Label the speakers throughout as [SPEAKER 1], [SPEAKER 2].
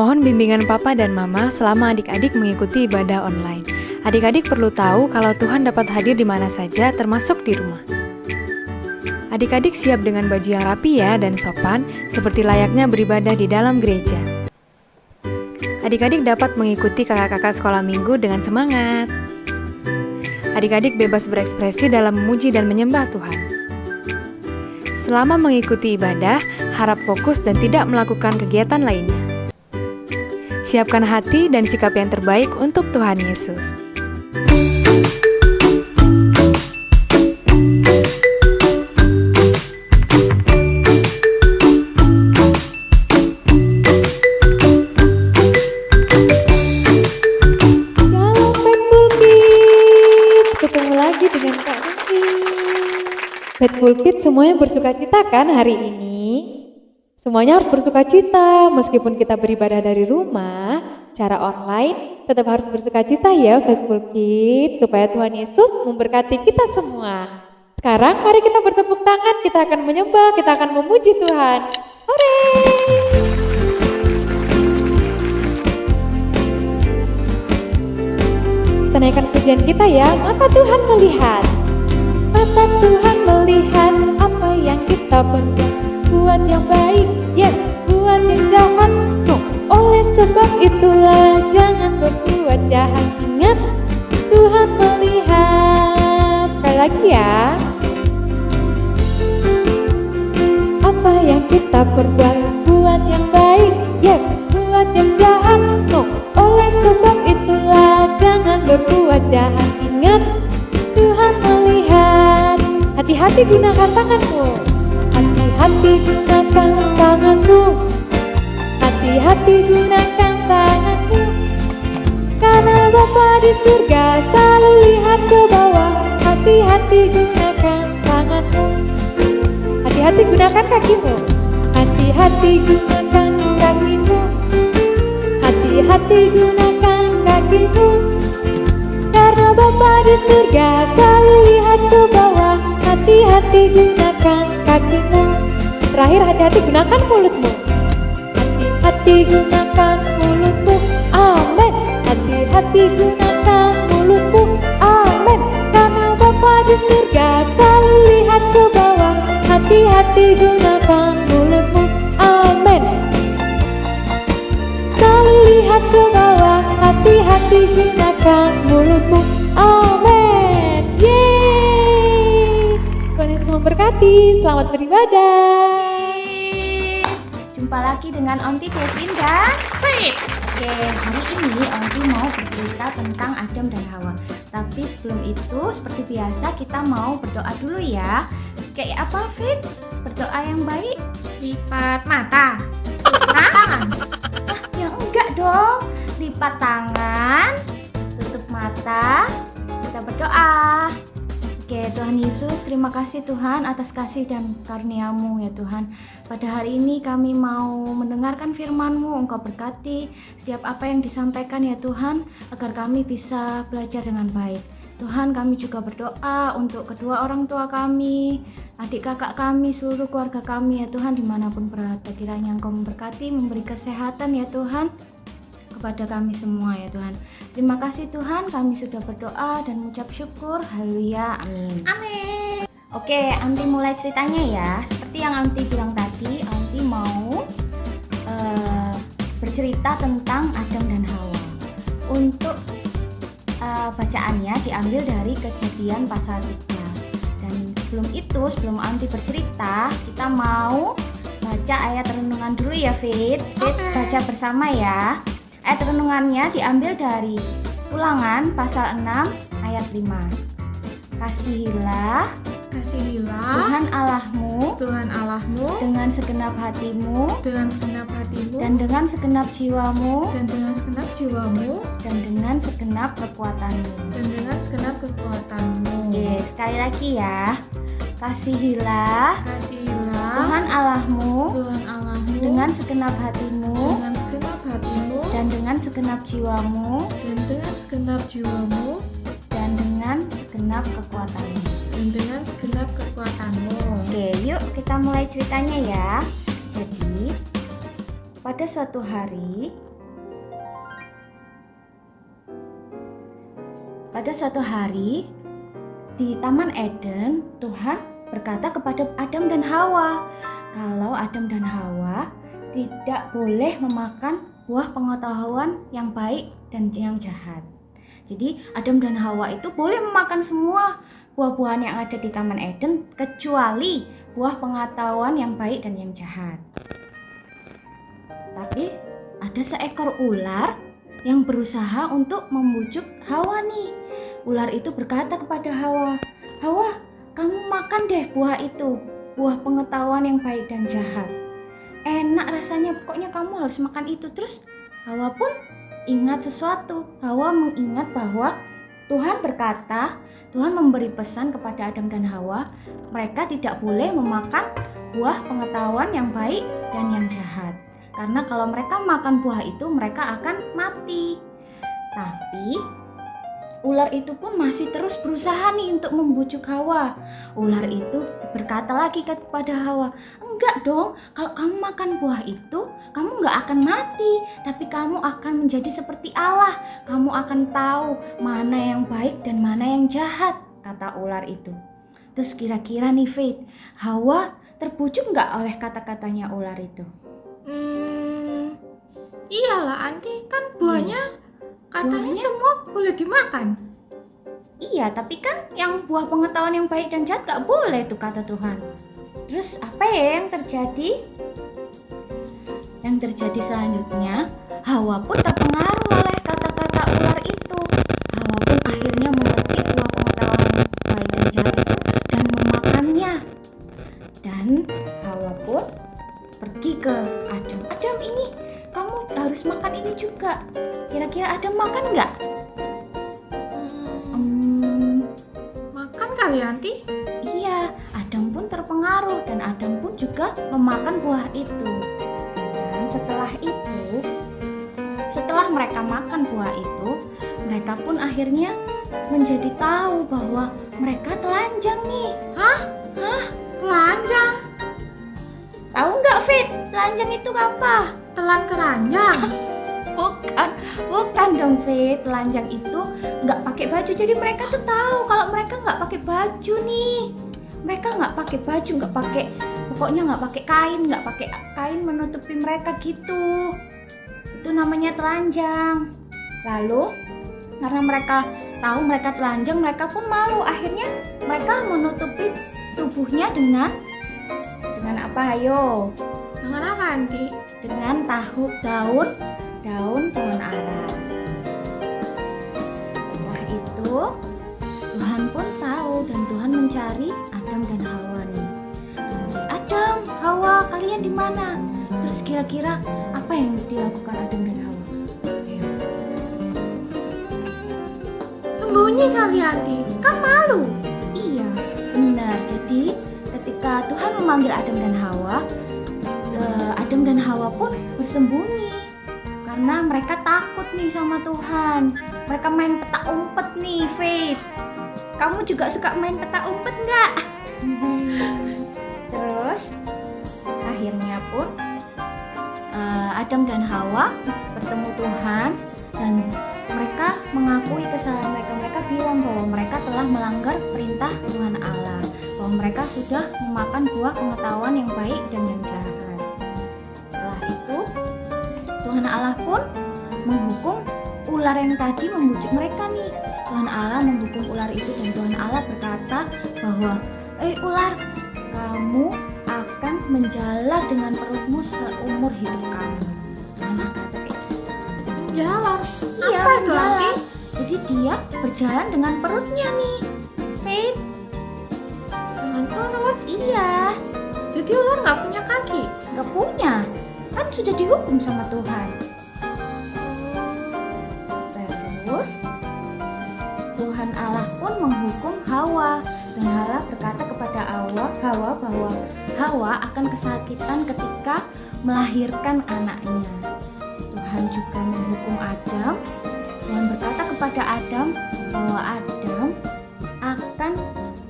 [SPEAKER 1] Mohon bimbingan Papa dan Mama selama adik-adik mengikuti ibadah online. Adik-adik perlu tahu kalau Tuhan dapat hadir di mana saja, termasuk di rumah. Adik-adik siap dengan baju yang rapi ya dan sopan, seperti layaknya beribadah di dalam gereja. Adik-adik dapat mengikuti kakak-kakak sekolah minggu dengan semangat. Adik-adik bebas berekspresi dalam memuji dan menyembah Tuhan. Selama mengikuti ibadah, harap fokus dan tidak melakukan kegiatan lainnya. Siapkan hati dan sikap yang terbaik untuk Tuhan Yesus.
[SPEAKER 2] Faithful Kids semuanya bersukacita kan hari ini? Semuanya harus bersukacita meskipun kita beribadah dari rumah secara online, tetap harus bersukacita ya Faithful Kids, supaya Tuhan Yesus memberkati kita semua. Sekarang mari kita bertepuk tangan, kita akan menyembah, kita akan memuji Tuhan. Hore! Kita naikkan pujian kita ya, mata Tuhan melihat. Mata Tuhan melihat apa yang kita perbuat, buat yang baik, yes, buat yang jahat, no. Oleh sebab itulah jangan berbuat jahat. Ingat, Tuhan melihat. Sekali lagi ya. Apa yang kita perbuat, buat yang baik, yes, buat yang jahat, no. Oleh sebab itulah jangan berbuat jahat. Ingat, Tuhan melihat. Hati-hati gunakan tanganmu. Hati-hati gunakan tanganmu. Hati-hati gunakan tanganmu. Karena Bapa di surga selalu lihat ke bawah. Hati-hati gunakan tanganmu. Hati-hati gunakan kakimu. Hati-hati gunakan kakimu. Hati-hati gunakan kakimu. Karena Bapa di surga selalu lihat ke bawah. Hati-hati gunakan kakimu. Terakhir, hati-hati gunakan mulutmu. Hati-hati gunakan mulutmu. Amin. Hati-hati gunakan mulutmu. Amin. Karena Bapa di surga selalu lihat ke bawah. Hati-hati gunakan mulutmu. Amin. Selalu lihat ke bawah. Hati-hati gunakan mulutmu. Amin. Yeay. Tuhan Yesus memberkati. Selamat beribadah.
[SPEAKER 3] Jumpa lagi dengan Onti Devin dan
[SPEAKER 4] Faith.
[SPEAKER 3] Oke, hari ini Onti mau bercerita tentang Adam dan Hawa. Tapi sebelum itu, seperti biasa kita mau berdoa dulu ya. Kayak apa, Faith? Berdoa yang baik?
[SPEAKER 4] Lipat mata.
[SPEAKER 3] Hah? Tangan? Ya enggak dong. Lipat tangan, tutup mata, kita berdoa. Oke, Tuhan Yesus, terima kasih Tuhan atas kasih dan karunia-Mu ya Tuhan. Pada hari ini kami mau mendengarkan firman-Mu, Engkau berkati setiap apa yang disampaikan ya Tuhan, agar kami bisa belajar dengan baik. Tuhan, kami juga berdoa untuk kedua orang tua kami, adik kakak kami, seluruh keluarga kami ya Tuhan, dimanapun berada. Kiranya Engkau memberkati, memberi kesehatan ya Tuhan kepada kami semua ya Tuhan. Terima kasih Tuhan, kami sudah berdoa dan mengucap syukur. Haleluya, amin.
[SPEAKER 4] Amin.
[SPEAKER 3] Oke, Anti mulai ceritanya ya. Seperti yang Anti bilang tadi, Anti mau bercerita tentang Adam dan Hawa. Untuk bacaannya diambil dari Kejadian pasal 3. Dan sebelum itu, sebelum Anti bercerita, kita mau baca ayat renungan dulu ya Fit. Fit, baca bersama ya. Ayat renungannya diambil dari Ulangan pasal 6 ayat 5. Kasihilah Tuhan Allahmu dengan segenap hatimu dan dengan segenap jiwamu dan dengan segenap kekuatanmu. Oke, sekali lagi ya. Kasihilah Tuhan Allahmu dengan segenap hatimu dan dengan segenap jiwamu dan dengan segenap kekuatanmu. Oke, yuk kita mulai ceritanya ya. Jadi, pada suatu hari pada suatu hari di Taman Eden, Tuhan berkata kepada Adam dan Hawa, kalau Adam dan Hawa tidak boleh memakan buah pengetahuan yang baik dan yang jahat. Jadi Adam dan Hawa itu boleh memakan semua buah-buahan yang ada di Taman Eden kecuali buah pengetahuan yang baik dan yang jahat. Tapi ada seekor ular yang berusaha untuk membujuk Hawa nih. Ular itu berkata kepada Hawa, Hawa, kamu makan deh buah itu, buah pengetahuan yang baik dan jahat. Enak rasanya, pokoknya kamu harus makan itu. Terus Hawa pun ingat sesuatu. Hawa mengingat bahwa Tuhan berkata, Tuhan memberi pesan kepada Adam dan Hawa, mereka tidak boleh memakan buah pengetahuan yang baik dan yang jahat. Karena kalau mereka makan buah itu, mereka akan mati. Tapi ular itu pun masih terus berusaha nih untuk membujuk Hawa. Ular itu berkata lagi kepada Hawa, enggak dong, kalau kamu makan buah itu, kamu enggak akan mati, tapi kamu akan menjadi seperti Allah. Kamu akan tahu mana yang baik dan mana yang jahat, kata ular itu. Terus kira-kira nih Faith, Hawa terbujuk enggak oleh kata-katanya ular itu?
[SPEAKER 4] Iyalah Anti, kan buahnya katanya semua boleh dimakan.
[SPEAKER 3] Iya, tapi kan yang buah pengetahuan yang baik dan jahat gak boleh tuh kata Tuhan. Terus apa ya yang terjadi? Yang terjadi selanjutnya, Hawa pun terpengaruh oleh kata-kata ular itu. Hawa pun akhirnya memetik buah pengetahuan yang baik dan jahat itu dan memakannya. Dan Hawa pun pergi ke Adam. Adam, ini kamu harus makan ini juga. Kira-kira Adam makan nggak?
[SPEAKER 4] Makan kali Anti?
[SPEAKER 3] Iya, Adam pun terpengaruh dan Adam pun juga memakan buah itu. Dan setelah mereka makan buah itu, mereka pun akhirnya menjadi tahu bahwa mereka telanjang nih.
[SPEAKER 4] Hah? Telanjang?
[SPEAKER 3] Tahu nggak, Fit? Telanjang itu apa?
[SPEAKER 4] Telan keranjang?
[SPEAKER 3] Bukan dong, Fit. Telanjang itu nggak pakai baju. Jadi mereka tuh tahu kalau mereka nggak pakai baju nih. Mereka nggak pakai baju, pokoknya nggak pakai kain menutupi mereka gitu. Itu namanya telanjang. Lalu karena mereka tahu mereka telanjang, mereka pun malu. Akhirnya mereka menutupi tubuhnya dengan apa? Ayo.
[SPEAKER 4] Dengan apa Anti?
[SPEAKER 3] Dengan daun pohon ara. Setelah itu Tuhan pun tahu dan Tuhan mencari Adam dan Hawa nih. Adam, Hawa, kalian di mana? Terus kira-kira apa yang dilakukan Adam dan Hawa? Ayo.
[SPEAKER 4] Sembunyi kali Anti, kan malu.
[SPEAKER 3] Iya, benar. Jadi ketika Tuhan memanggil Adam dan Hawa, Adam dan Hawa pun bersembunyi karena mereka takut nih sama Tuhan. Mereka main petak umpet nih, Faith. Kamu juga suka main petak umpet nggak? Terus akhirnya pun Adam dan Hawa bertemu Tuhan dan mereka mengakui kesalahan mereka. Mereka bilang bahwa mereka telah melanggar perintah Tuhan Allah, bahwa mereka sudah memakan buah pengetahuan yang baik dan yang jahat. Setelah itu Tuhan Allah pun menghukum ular yang tadi membujuk mereka nih. Tuhan Allah menghukum ular itu dan Tuhan Allah berkata bahwa ular, kamu akan menjala dengan perutmu seumur hidup kamu. Tuhan berkata kayak gitu.
[SPEAKER 4] Jalan?
[SPEAKER 3] Iya,
[SPEAKER 4] Apa itu Anti?
[SPEAKER 3] menjala. Jadi dia berjalan dengan perutnya nih, Faith.
[SPEAKER 4] Dengan perut?
[SPEAKER 3] Iya,
[SPEAKER 4] Jadi ular nggak punya kaki?
[SPEAKER 3] nggak punya, kan sudah dihukum sama Tuhan. Terus Tuhan Allah pun menghukum Hawa. Dan Allah berkata kepada Hawa bahwa Hawa akan kesakitan ketika melahirkan anaknya. Tuhan juga menghukum Adam. Tuhan berkata kepada Adam bahwa Adam akan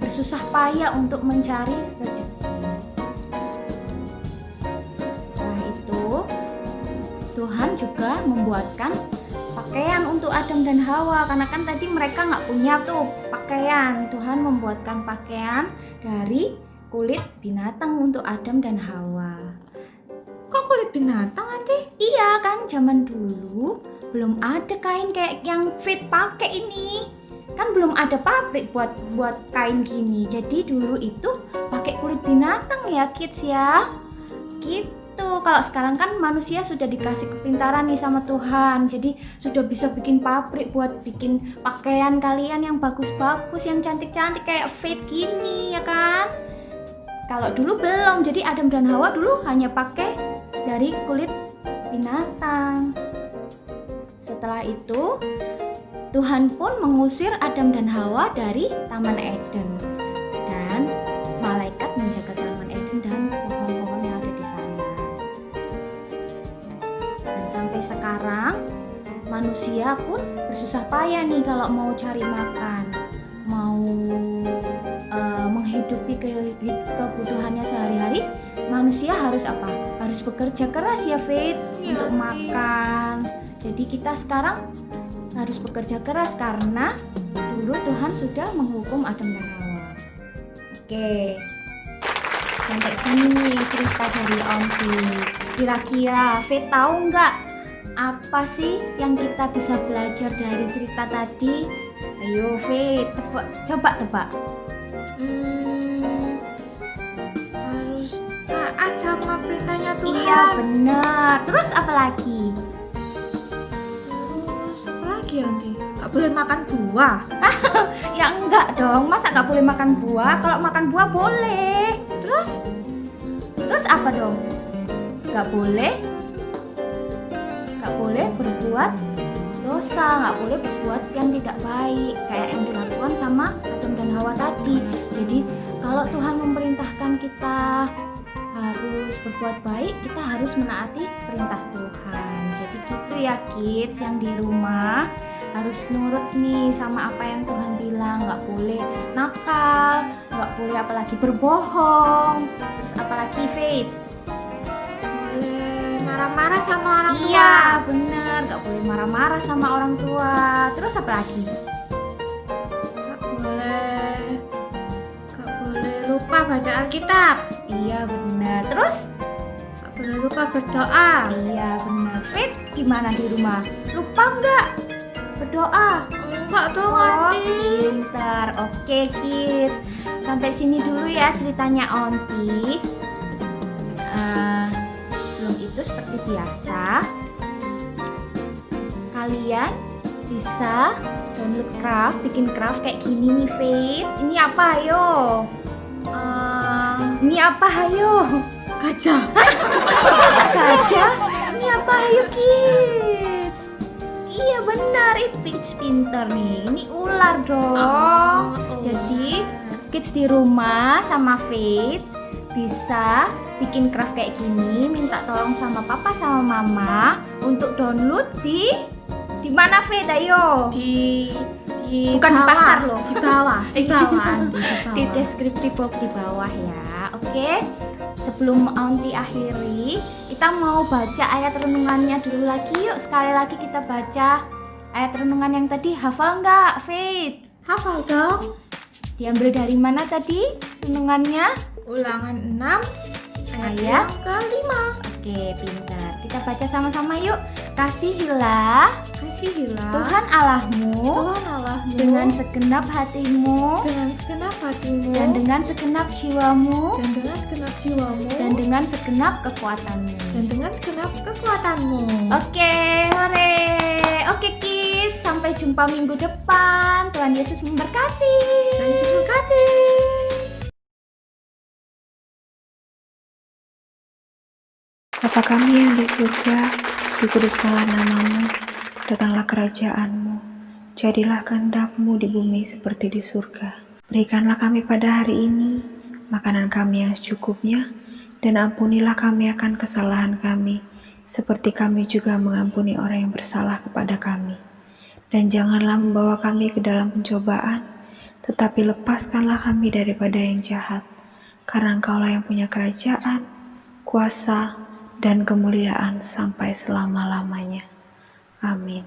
[SPEAKER 3] bersusah payah untuk mencari rezeki. Setelah itu Tuhan juga membuatkan pakaian untuk Adam dan Hawa, karena kan tadi mereka nggak punya tuh pakaian. Tuhan membuatkan pakaian dari kulit binatang untuk Adam dan Hawa.
[SPEAKER 4] Kok kulit binatang, Anti?
[SPEAKER 3] Iya kan, zaman dulu belum ada kain kayak yang Fit pakai ini. Kan belum ada pabrik buat kain gini. Jadi dulu itu pakai kulit binatang ya, kids ya. Gitu. Kalau sekarang kan manusia sudah dikasih kepintaran nih sama Tuhan. Jadi sudah bisa bikin pabrik buat bikin pakaian kalian yang bagus-bagus, yang cantik-cantik kayak Fit gini ya kan. Kalau dulu belum. Jadi Adam dan Hawa dulu hanya pakai dari kulit binatang. Setelah itu Tuhan pun mengusir Adam dan Hawa dari Taman Eden, dan malaikat menjaga Taman Eden dan pohon-pohon yang ada di sana. Dan sampai sekarang manusia pun bersusah payah nih kalau mau cari makan, mau menghidupi kebutuhannya sehari-hari. Manusia harus apa? Harus bekerja keras ya, Fit, untuk makan. Jadi kita sekarang harus bekerja keras karena dulu Tuhan sudah menghukum Adam dan Hawa. Oke, sampai sini nih cerita dari Onti. Kira-kira Fit tahu nggak apa sih yang kita bisa belajar dari cerita tadi? Ayo Fit, coba tebak.
[SPEAKER 4] Harus taat sama perintahnya Tuhan.
[SPEAKER 3] Iya benar. Terus apa lagi?
[SPEAKER 4] Terus apa lagi, Anti? Gak boleh makan buah.
[SPEAKER 3] Ya enggak dong, masa nggak boleh makan buah? Kalau makan buah boleh. Terus apa dong? Nggak boleh berbuat dosa, nggak boleh berbuat yang tidak baik kayak yang dilakukan sama Adam dan Hawa tadi. Jadi kalau Tuhan memerintahkan kita harus berbuat baik, kita harus menaati perintah Tuhan. Jadi gitu ya kids yang di rumah, harus nurut nih sama apa yang Tuhan bilang. Nggak boleh nakal, nggak boleh apalagi berbohong. Terus apalagi Faith?
[SPEAKER 4] Boleh marah-marah sama orang tua.
[SPEAKER 3] Iya bener, nggak boleh marah-marah sama orang tua. Terus apa lagi?
[SPEAKER 4] Gak boleh lupa baca Alkitab.
[SPEAKER 3] Iya benar. Terus?
[SPEAKER 4] Gak boleh lupa berdoa.
[SPEAKER 3] Iya benar. Faith gimana di rumah? Lupa nggak berdoa?
[SPEAKER 4] Enggak dong,
[SPEAKER 3] Oh,
[SPEAKER 4] Anti.
[SPEAKER 3] pintar. Oke kids, sampai sini dulu ya ceritanya Onti. Sebelum itu seperti biasa, kalian bisa download craft, bikin craft kayak gini nih Faith. Ini apa ayo? Ini apa ayo?
[SPEAKER 4] Gajah.
[SPEAKER 3] Gajah? Ini apa ayo kids? Iya benar, pinter nih. Ini ular dong. Jadi kids di rumah sama Faith bisa bikin craft kayak gini, minta tolong sama papa sama mama untuk download di mana Faith ayo?
[SPEAKER 4] Di
[SPEAKER 3] Bukan di
[SPEAKER 4] bawah.
[SPEAKER 3] pasar loh.
[SPEAKER 4] Di bawah, Anti, di bawah.
[SPEAKER 3] Di deskripsi box di bawah ya. Oke. Sebelum Aunty akhiri, kita mau baca ayat renungannya dulu lagi yuk. Sekali lagi kita baca ayat renungan yang tadi. Hafal nggak, Faith?
[SPEAKER 4] Hafal dong.
[SPEAKER 3] Diambil dari mana tadi renungannya?
[SPEAKER 4] Ulangan 6 ayat
[SPEAKER 3] Ayat?
[SPEAKER 4] yang kelima.
[SPEAKER 3] Oke, pintar. Kita baca sama-sama yuk. Kasihilah
[SPEAKER 4] Kasihilah
[SPEAKER 3] Tuhan Allahmu
[SPEAKER 4] Tuhan Allahmu
[SPEAKER 3] dengan segenap hatimu
[SPEAKER 4] dengan segenap hatimu
[SPEAKER 3] dan dengan segenap jiwamu
[SPEAKER 4] dan dengan segenap jiwamu
[SPEAKER 3] dan dengan segenap kekuatanmu.
[SPEAKER 4] dan dengan segenap kekuatanmu.
[SPEAKER 3] Oke, hore. Oke, Kis. Sampai jumpa minggu depan. Tuhan Yesus memberkati.
[SPEAKER 4] Tuhan Yesus memberkati.
[SPEAKER 1] Bapa kami yang di surga, dikuduskanlah namamu, datanglah kerajaanmu, jadilah kehendak-Mu di bumi seperti di surga. Berikanlah kami pada hari ini makanan kami yang secukupnya, dan ampunilah kami akan kesalahan kami, seperti kami juga mengampuni orang yang bersalah kepada kami. Dan janganlah membawa kami ke dalam pencobaan, tetapi lepaskanlah kami daripada yang jahat, karena Engkaulah yang punya kerajaan, kuasa, dan kemuliaan sampai selama-lamanya. Amin.